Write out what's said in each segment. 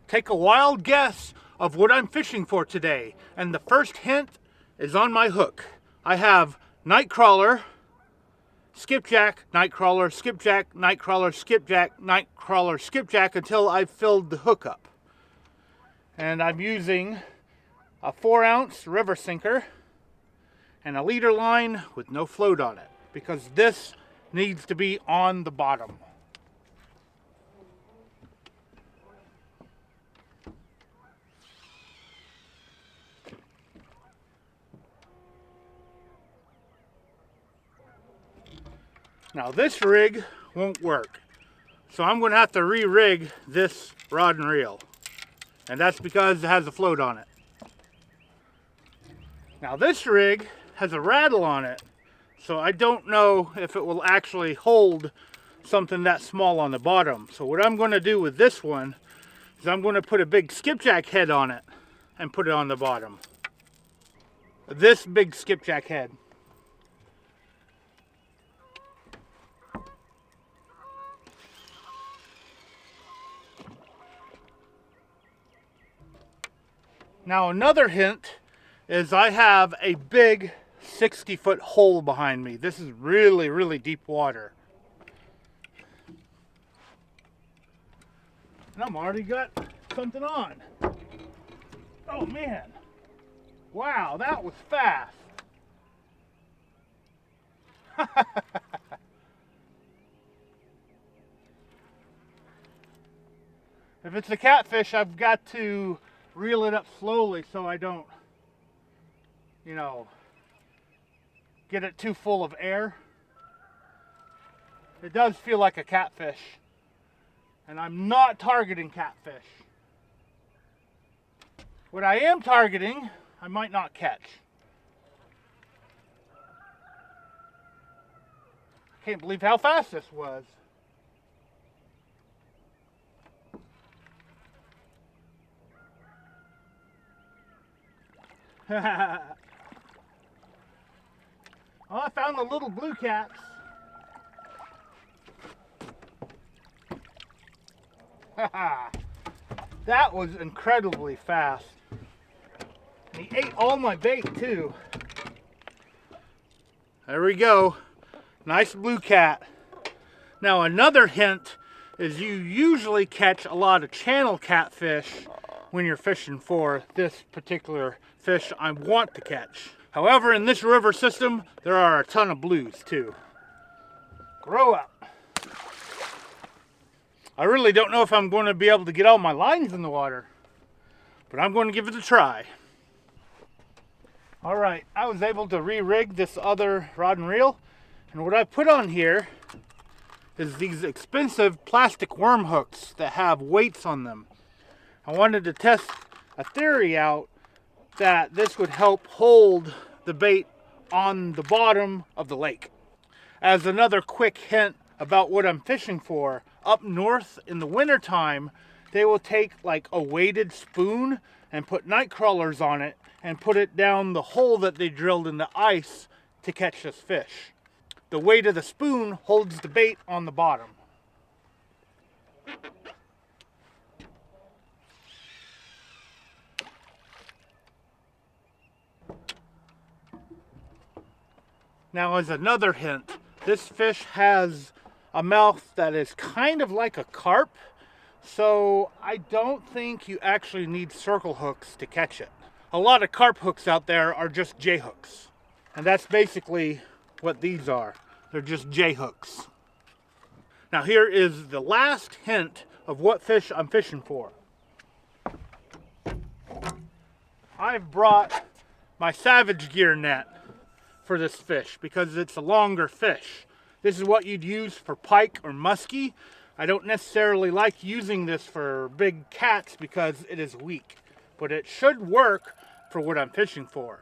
Take a wild guess of what I'm fishing for today, and the first hint is on my hook. I have nightcrawler, skipjack, nightcrawler, skipjack, nightcrawler, skipjack, nightcrawler, skipjack until I've filled the hook up. And I'm using a 4-ounce river sinker and a leader line with no float on it, because this needs to be on the bottom. Now this rig won't work, so I'm going to have to re-rig this rod and reel, and that's because it has a float on it. Now this rig has a rattle on it, so I don't know if it will actually hold something that small on the bottom. So what I'm going to do with this one is I'm going to put a big skipjack head on it and put it on the bottom. This big skipjack head. Now another hint is I have a big 60-foot hole behind me. This is really, really deep water. And I'm already got something on. Oh man. Wow, that was fast. If it's a catfish, I've got to reel it up slowly so I don't, get it too full of air. It does feel like a catfish, and I'm not targeting catfish. What I am targeting, I might not catch. I can't believe how fast this was. Oh, I found the little blue cats. That was incredibly fast. And he ate all my bait too. There we go. Nice blue cat. Now another hint is you usually catch a lot of channel catfish when you're fishing for this particular fish I want to catch. However, in this river system, there are a ton of blues too. Grow up. I really don't know if I'm going to be able to get all my lines in the water, but I'm going to give it a try. All right, I was able to re-rig this other rod and reel, and what I put on here is these expensive plastic worm hooks that have weights on them. I wanted to test a theory out that this would help hold the bait on the bottom of the lake. As another quick hint about what I'm fishing for, up north in the wintertime, they will take like a weighted spoon and put night crawlers on it and put it down the hole that they drilled in the ice to catch this fish. The weight of the spoon holds the bait on the bottom. Now, as another hint, this fish has a mouth that is kind of like a carp, so I don't think you actually need circle hooks to catch it. A lot of carp hooks out there are just J hooks, and that's basically what these are. They're just J hooks. Now here is the last hint of what fish I'm fishing for. I've brought my Savage Gear net for this fish because it's a longer fish. This is what you'd use for pike or muskie. I don't necessarily like using this for big cats because it is weak, but it should work for what I'm fishing for.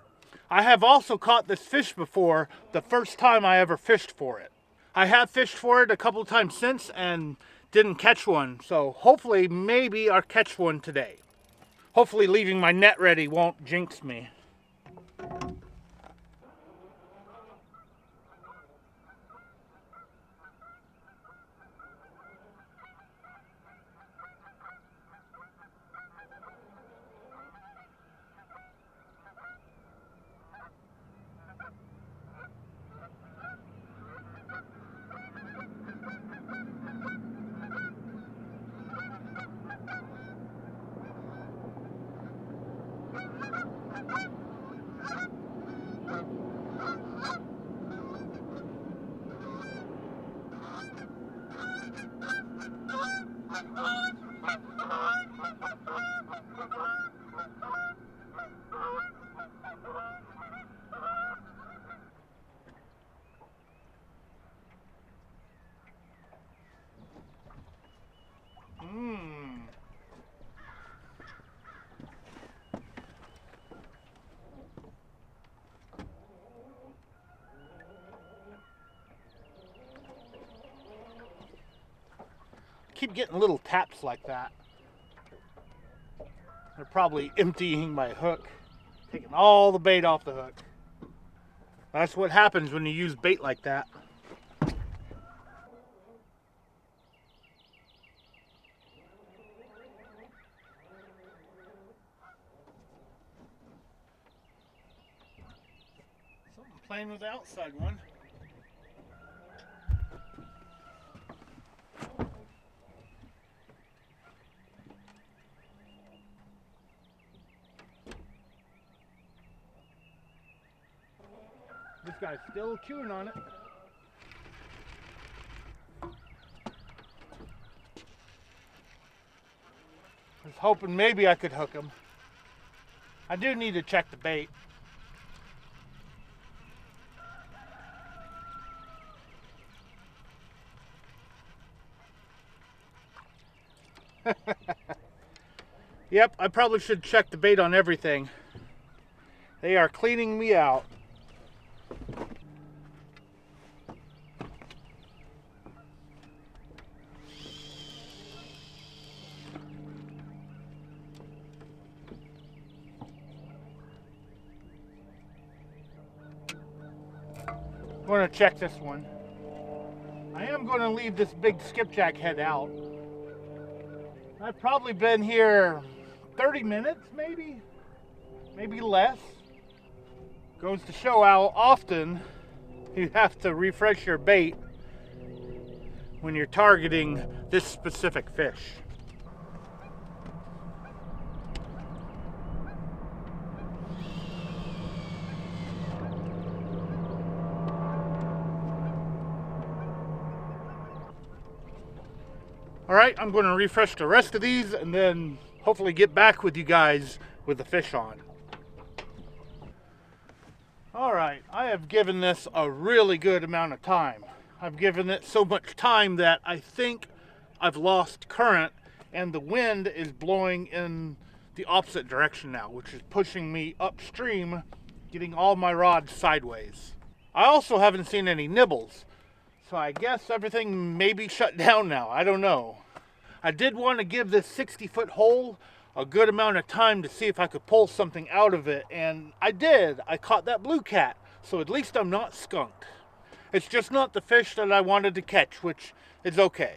I have also caught this fish before, the first time I ever fished for it. I have fished for it a couple times since and didn't catch one, so hopefully maybe I'll catch one today. Hopefully leaving my net ready won't jinx me. Keep getting little taps like that. They're probably emptying my hook, taking all the bait off the hook. That's what happens when you use bait like that. Something playing with the outside one. This guy's still chewing on it. I was hoping maybe I could hook him. I do need to check the bait. Yep, I probably should check the bait on everything. They are cleaning me out. I'm going to check this one. I am going to leave this big skipjack head out. I've probably been here 30 minutes, maybe less. Goes to show how often you have to refresh your bait when you're targeting this specific fish. All right, I'm going to refresh the rest of these and then hopefully get back with you guys with the fish on. All right, I have given this a really good amount of time. I've given it so much time that I think I've lost current and the wind is blowing in the opposite direction now, which is pushing me upstream, getting all my rods sideways. I also haven't seen any nibbles, so I guess everything may be shut down now. I don't know. I did want to give this 60-foot hole a good amount of time to see if I could pull something out of it, and I did. I caught that blue cat, so at least I'm not skunked. It's just not the fish that I wanted to catch, which is okay.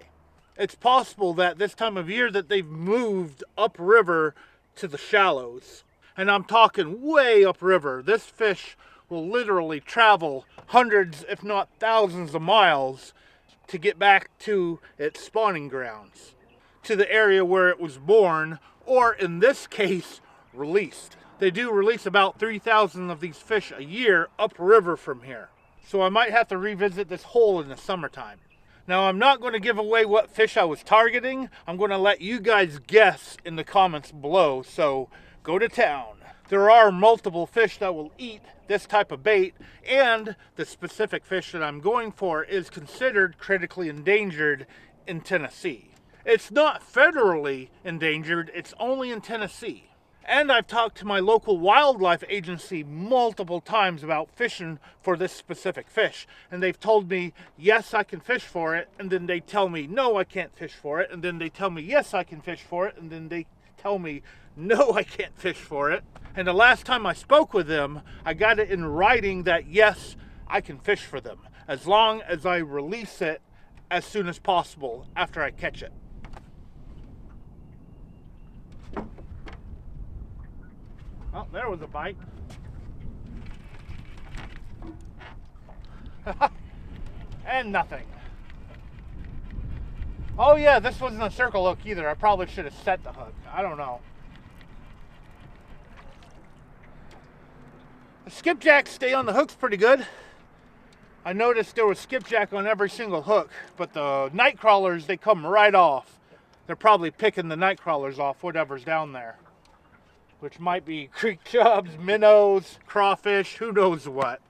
It's possible that this time of year that they've moved upriver to the shallows, and I'm talking way upriver. This fish will literally travel hundreds, if not thousands of miles to get back to its spawning grounds, to the area where it was born, or in this case, released. They do release about 3,000 of these fish a year upriver from here. So I might have to revisit this hole in the summertime. Now, I'm not going to give away what fish I was targeting. I'm going to let you guys guess in the comments below, so go to town. There are multiple fish that will eat this type of bait, and the specific fish that I'm going for is considered critically endangered in Tennessee. It's not federally endangered, it's only in Tennessee. And I've talked to my local wildlife agency multiple times about fishing for this specific fish. And they've told me, yes, I can fish for it. And then they tell me, no, I can't fish for it. And then they tell me, yes, I can fish for it. And then they tell me, no, I can't fish for it. And the last time I spoke with them, I got it in writing that, yes, I can fish for them, as long as I release it as soon as possible after I catch it. Oh, there was a bite. And nothing. Oh yeah, this wasn't a circle hook either. I probably should have set the hook. I don't know. The skipjacks stay on the hooks pretty good. I noticed there was skipjack on every single hook, but the night crawlers, they come right off. they're probably picking the night crawlers off whatever's down there, which might be creek chubs, minnows, crawfish, who knows what.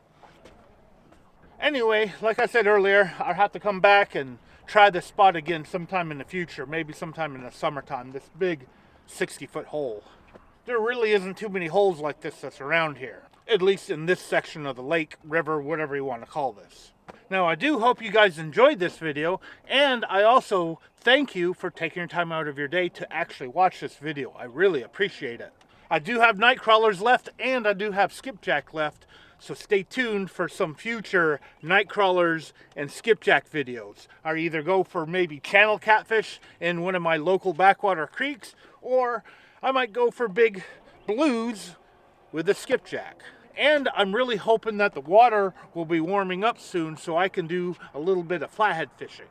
Anyway, like I said earlier, I'll have to come back and try this spot again sometime in the future, maybe sometime in the summertime, this big 60-foot hole. There really isn't too many holes like this that's around here, at least in this section of the lake, river, whatever you want to call this. Now, I do hope you guys enjoyed this video, and I also thank you for taking your time out of your day to actually watch this video. I really appreciate it. I do have night crawlers left, and I do have skipjack left, so stay tuned for some future night crawlers and skipjack videos. I either go for maybe channel catfish in one of my local backwater creeks, or I might go for big blues with a skipjack. And I'm really hoping that the water will be warming up soon so I can do a little bit of flathead fishing.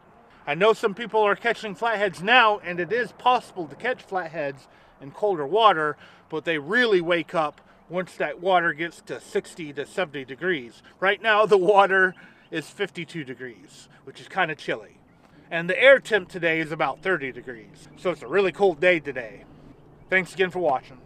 I know some people are catching flatheads now, and it is possible to catch flatheads in colder water, but they really wake up once that water gets to 60 to 70 degrees. Right now the water is 52 degrees, which is kind of chilly. And the air temp today is about 30 degrees. So it's a really cold day today. Thanks again for watching.